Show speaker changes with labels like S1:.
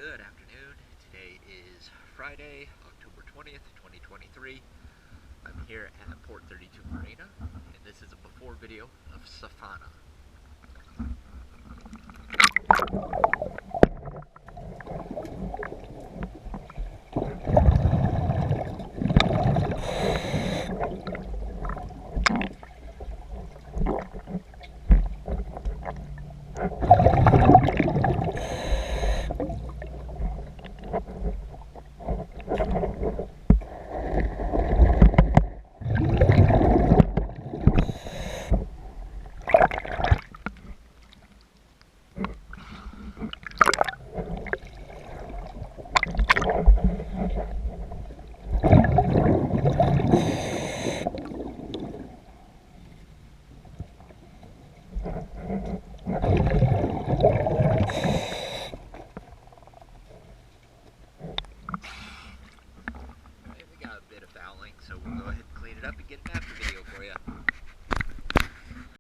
S1: Good afternoon. Today is Friday, October 20th, 2023. I'm here at Port 32 Marina, and this is a before video of Saffanah. So we'll go ahead and clean it up and get it after video.